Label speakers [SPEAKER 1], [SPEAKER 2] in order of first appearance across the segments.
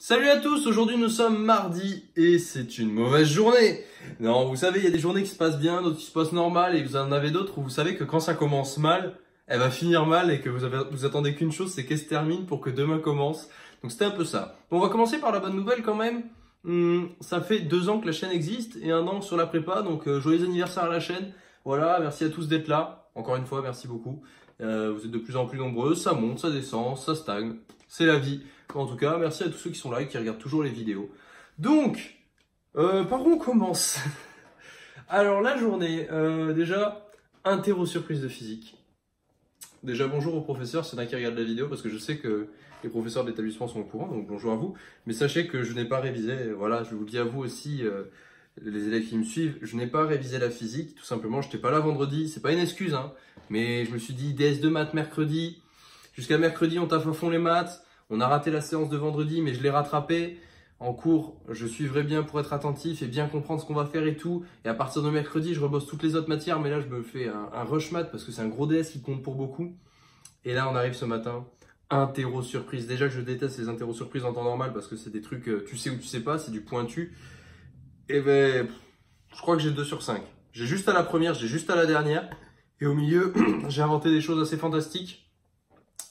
[SPEAKER 1] Salut à tous, aujourd'hui nous sommes mardi et c'est une mauvaise journée. Non, vous savez, il y a des journées qui se passent bien, d'autres qui se passent normal et vous en avez d'autres où vous savez que quand ça commence mal, elle va finir mal et que vous attendez qu'une chose, c'est qu'elle se termine pour que demain commence. Donc c'était un peu ça. Bon, on va commencer par la bonne nouvelle quand même. Ça fait 2 ans que la chaîne existe et 1 an sur la prépa, donc joyeux anniversaire à la chaîne. Voilà, merci à tous d'être là. Encore une fois, merci beaucoup. Vous êtes de plus en plus nombreux, ça monte, ça descend, ça stagne. C'est la vie. En tout cas, merci à tous ceux qui sont là et qui regardent toujours les vidéos. Donc, par où on commence? Alors, la journée, déjà, interro surprise de physique. Déjà, bonjour aux professeurs, s'il y en a qui regardent la vidéo, parce que je sais que les professeurs de l'établissement sont au courant, donc bonjour à vous. Mais sachez que je n'ai pas révisé, voilà, je vous le dis à vous aussi, les élèves qui me suivent, je n'ai pas révisé la physique, tout simplement, je n'étais pas là vendredi, c'est pas une excuse, hein, mais je me suis dit DS2 maths mercredi, jusqu'à mercredi on taffe à fond les maths. On a raté la séance de vendredi, mais je l'ai rattrapé. En cours, je suivrai bien pour être attentif et bien comprendre ce qu'on va faire et tout. Et à partir de mercredi, je rebosse toutes les autres matières. Mais là, je me fais un rush math parce que c'est un gros DS qui compte pour beaucoup. Et là, on arrive ce matin. Interro surprise. Déjà que je déteste les interro surprises en temps normal parce que c'est des trucs, tu sais ou tu sais pas, c'est du pointu. Et ben, je crois que j'ai 2 sur 5. J'ai juste à la première, j'ai juste à la dernière. Et au milieu, j'ai inventé des choses assez fantastiques.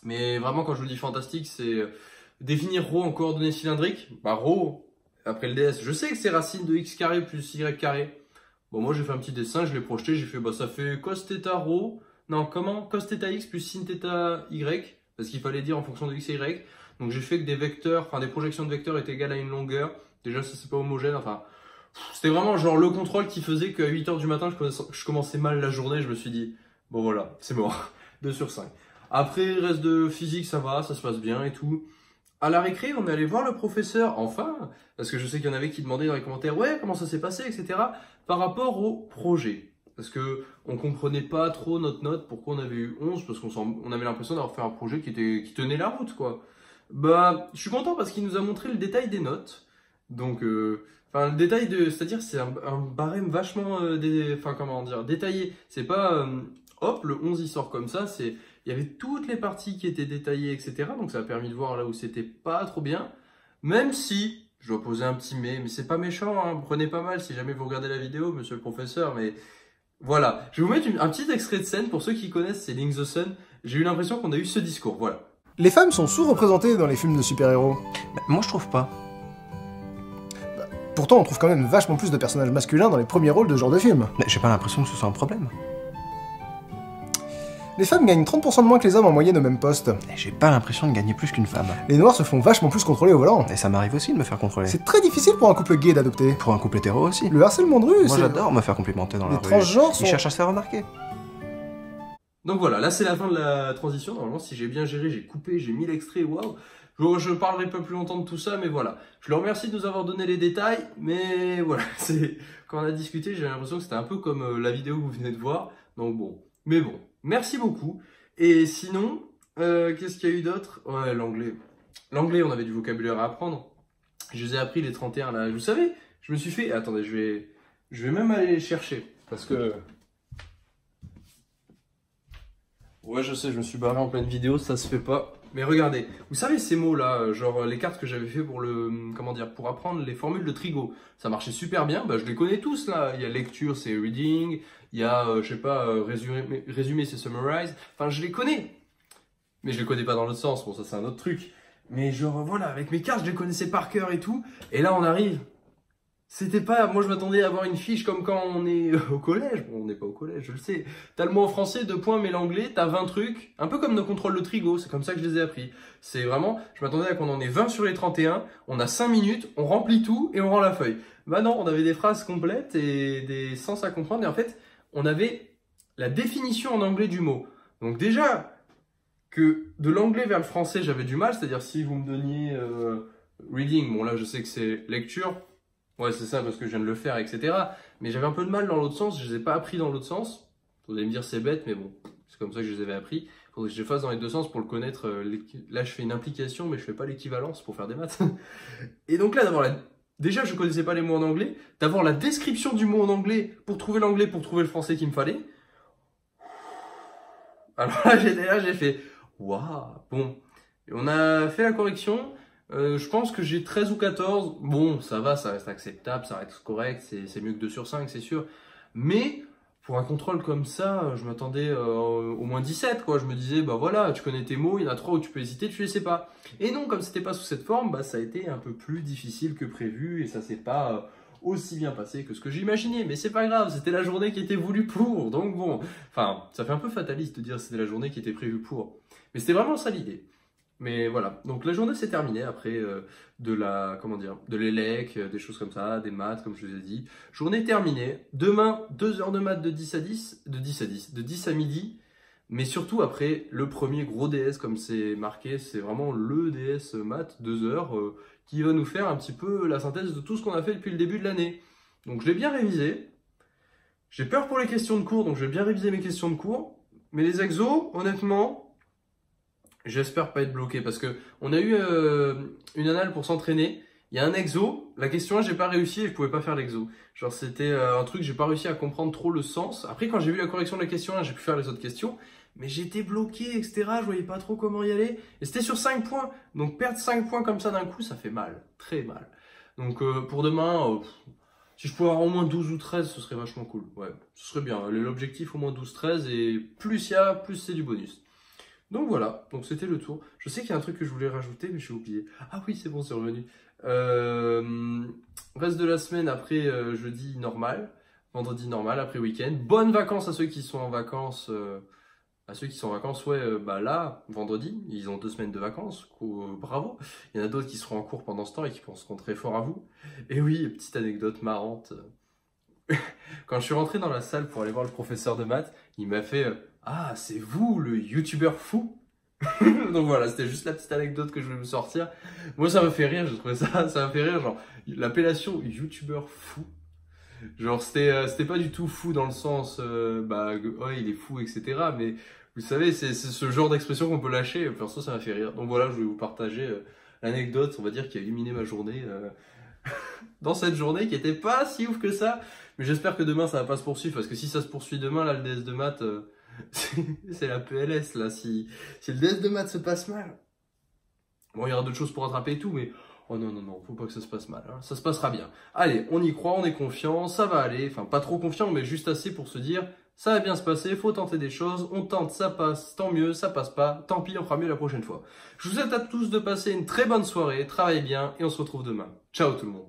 [SPEAKER 1] Mais vraiment, quand je vous dis fantastique, c'est définir ρ en coordonnées cylindriques. Bah, ρ, après le ds, je sais que c'est racine de x carré plus y carré. Bon, moi, j'ai fait un petit dessin, je l'ai projeté, j'ai fait, bah, ça fait cos θ ρ. Non, comment? Cos θ x plus sin θ y. Parce qu'il fallait dire en fonction de x et y. Donc, j'ai fait que des vecteurs, enfin, des projections de vecteurs étaient égales à une longueur. Déjà, ça, c'est pas homogène. Enfin, c'était vraiment genre le contrôle qui faisait qu'à 8 h du matin, je commençais mal la journée. Je me suis dit, bon, voilà, c'est mort. 2 sur 5. Après, le reste de physique, ça va, ça se passe bien et tout. À la récré, on est allé voir le professeur, enfin, parce que je sais qu'il y en avait qui demandaient dans les commentaires, ouais, comment ça s'est passé, etc., par rapport au projet. Parce que on comprenait pas trop notre note, pourquoi on avait eu 11, parce qu'on avait l'impression d'avoir fait un projet qui tenait la route, quoi. Bah, je suis content parce qu'il nous a montré le détail des notes. Donc, enfin, le détail c'est-à-dire, c'est un barème vachement, enfin, comment dire, détaillé. C'est pas, hop, le 11 il sort comme ça, il y avait toutes les parties qui étaient détaillées, etc. Donc ça a permis de voir là où c'était pas trop bien. Même si, je dois poser un petit mais c'est pas méchant, hein, prenez pas mal si jamais vous regardez la vidéo, monsieur le professeur, mais voilà. Je vais vous mettre un petit extrait de scène, pour ceux qui connaissent, c'est Link the Sun. J'ai eu l'impression qu'on a eu ce discours, voilà.
[SPEAKER 2] Les femmes sont sous-représentées dans les films de super-héros.
[SPEAKER 3] Moi je trouve pas.
[SPEAKER 2] Pourtant, on trouve quand même vachement plus de personnages masculins dans les premiers rôles de ce genre de film.
[SPEAKER 3] Mais j'ai pas l'impression que ce soit un problème.
[SPEAKER 2] Les femmes gagnent 30% de moins que les hommes en moyenne au même poste.
[SPEAKER 3] Et j'ai pas l'impression de gagner plus qu'une femme.
[SPEAKER 2] Les noirs se font vachement plus contrôler au volant.
[SPEAKER 3] Et ça m'arrive aussi de me faire contrôler.
[SPEAKER 2] C'est très difficile pour un couple gay d'adopter.
[SPEAKER 3] Pour un couple hétéro aussi.
[SPEAKER 2] Le harcèlement de rue,
[SPEAKER 3] Moi j'adore me faire complimenter dans la rue.
[SPEAKER 2] Les transgenres sont...
[SPEAKER 3] Ils cherchent à se faire remarquer.
[SPEAKER 1] Donc voilà, là c'est la fin de la transition. Normalement, si j'ai bien géré, j'ai coupé, j'ai mis l'extrait, waouh. Je parlerai pas plus longtemps de tout ça, mais voilà. Je leur remercie de nous avoir donné les détails, mais voilà, quand on a discuté, j'ai l'impression que c'était un peu comme la vidéo que vous venez de voir. Donc bon, mais bon, merci beaucoup. Et sinon, qu'est-ce qu'il y a eu d'autre? Ouais, l'anglais. L'anglais, on avait du vocabulaire à apprendre. Je les ai appris les 31 là. Vous savez, je me suis fait... Attendez, je vais même aller les chercher. Parce que... Ouais, je sais, je me suis barré en pleine vidéo, ça se fait pas. Mais regardez, vous savez ces mots-là, genre les cartes que j'avais fait pour pour apprendre les formules de Trigo. Ça marchait super bien, bah je les connais tous là. Il y a lecture, c'est reading. Il y a, je sais pas, résumé, c'est summarize. Enfin, je les connais. Mais je les connais pas dans l'autre sens, bon ça c'est un autre truc. Mais genre voilà, avec mes cartes, je les connaissais par cœur et tout. Et là on arrive. C'était pas, moi je m'attendais à avoir une fiche comme quand on est au collège. Bon, on n'est pas au collège, je le sais. T'as le mot en français, 2 points, mais l'anglais, t'as 20 trucs. Un peu comme nos contrôles de Trigo, c'est comme ça que je les ai appris. C'est vraiment, je m'attendais à qu'on en ait 20 sur les 31, on a 5 minutes, on remplit tout et on rend la feuille. Bah non, on avait des phrases complètes et des sens à comprendre. Et en fait, on avait la définition en anglais du mot. Donc déjà, que de l'anglais vers le français, j'avais du mal. C'est-à-dire si vous me donniez reading, bon là je sais que c'est lecture. Ouais, c'est ça, parce que je viens de le faire, etc. Mais j'avais un peu de mal dans l'autre sens, je les ai pas appris dans l'autre sens. Vous allez me dire c'est bête, mais bon, c'est comme ça que je les avais appris. Il faudrait que je les fasse dans les 2 sens pour le connaître. Là, je fais une implication, mais je fais pas l'équivalence pour faire des maths. Et donc là, déjà, je connaissais pas les mots en anglais. D'avoir la description du mot en anglais pour trouver l'anglais, pour trouver le français qu'il me fallait. Alors là, j'ai fait, waouh, bon. Et on a fait la correction. Je pense que j'ai 13 ou 14. Bon, ça va, ça reste acceptable, ça reste correct, c'est mieux que 2 sur 5, c'est sûr. Mais pour un contrôle comme ça, je m'attendais au moins 17, quoi. Je me disais, bah voilà, tu connais tes mots, il y en a 3 où tu peux hésiter, tu les sais pas. Et non, comme c'était pas sous cette forme, bah ça a été un peu plus difficile que prévu et ça s'est pas aussi bien passé que ce que j'imaginais. Mais c'est pas grave, c'était la journée qui était voulue pour. Donc bon, enfin, ça fait un peu fataliste de dire que c'était la journée qui était prévue pour. Mais c'était vraiment ça l'idée. Mais voilà, donc la journée s'est terminée après de l'élec, des choses comme ça, des maths, comme je vous ai dit. Journée terminée. Demain, 2 heures de maths de 10 à 10, de 10 à midi. Mais surtout après, le premier gros DS, comme c'est marqué, c'est vraiment le DS maths, 2 heures, qui va nous faire un petit peu la synthèse de tout ce qu'on a fait depuis le début de l'année. Donc je l'ai bien révisé. J'ai peur pour les questions de cours, donc je vais bien réviser mes questions de cours. Mais les exos, honnêtement, j'espère pas être bloqué parce que on a eu une annale pour s'entraîner. Il y a un exo, la question 1, j'ai pas réussi et je pouvais pas faire l'exo. Genre c'était un truc, j'ai pas réussi à comprendre trop le sens. Après quand j'ai vu la correction de la question 1, j'ai pu faire les autres questions. Mais j'étais bloqué, etc. Je voyais pas trop comment y aller. Et c'était sur 5 points. Donc perdre 5 points comme ça d'un coup, ça fait mal. Très mal. Donc pour demain, si je pouvais avoir au moins 12 ou 13, ce serait vachement cool. Ouais, ce serait bien. L'objectif au moins 12-13 et plus il y a, plus c'est du bonus. Donc voilà, donc c'était le tour. Je sais qu'il y a un truc que je voulais rajouter, mais j'ai oublié. Ah oui, c'est bon, c'est revenu. Reste de la semaine après jeudi normal, vendredi normal, après week-end. Bonnes vacances à ceux qui sont en vacances. Ouais, bah là, vendredi, ils ont 2 semaines de vacances. Bravo. Il y en a d'autres qui seront en cours pendant ce temps et qui penseront très fort à vous. Et oui, petite anecdote marrante. Quand je suis rentré dans la salle pour aller voir le professeur de maths, il m'a fait ah, c'est vous le youtubeur fou? Donc voilà, c'était juste la petite anecdote que je voulais me sortir. Moi, ça m'a fait rire, j'ai trouvé ça m'a fait rire, genre, l'appellation youtubeur fou. Genre, c'était pas du tout fou dans le sens, oh, il est fou, etc. Mais vous savez, c'est ce genre d'expression qu'on peut lâcher. Perso, ça m'a fait rire. Donc voilà, je vais vous partager l'anecdote, on va dire, qui a illuminé ma journée. Dans cette journée qui était pas si ouf que ça. Mais j'espère que demain, ça va pas se poursuivre. Parce que si ça se poursuit demain, là, le DS de maths, c'est la PLS, là. Si le DS de maths se passe mal. Bon, il y aura d'autres choses pour rattraper et tout, mais oh non, non, non, faut pas que ça se passe mal. Hein. Ça se passera bien. Allez, on y croit, on est confiant, ça va aller. Enfin, pas trop confiant, mais juste assez pour se dire, ça va bien se passer, faut tenter des choses. On tente, ça passe, tant mieux, ça passe pas. Tant pis, on fera mieux la prochaine fois. Je vous souhaite à tous de passer une très bonne soirée, travaillez bien et on se retrouve demain. Ciao tout le monde.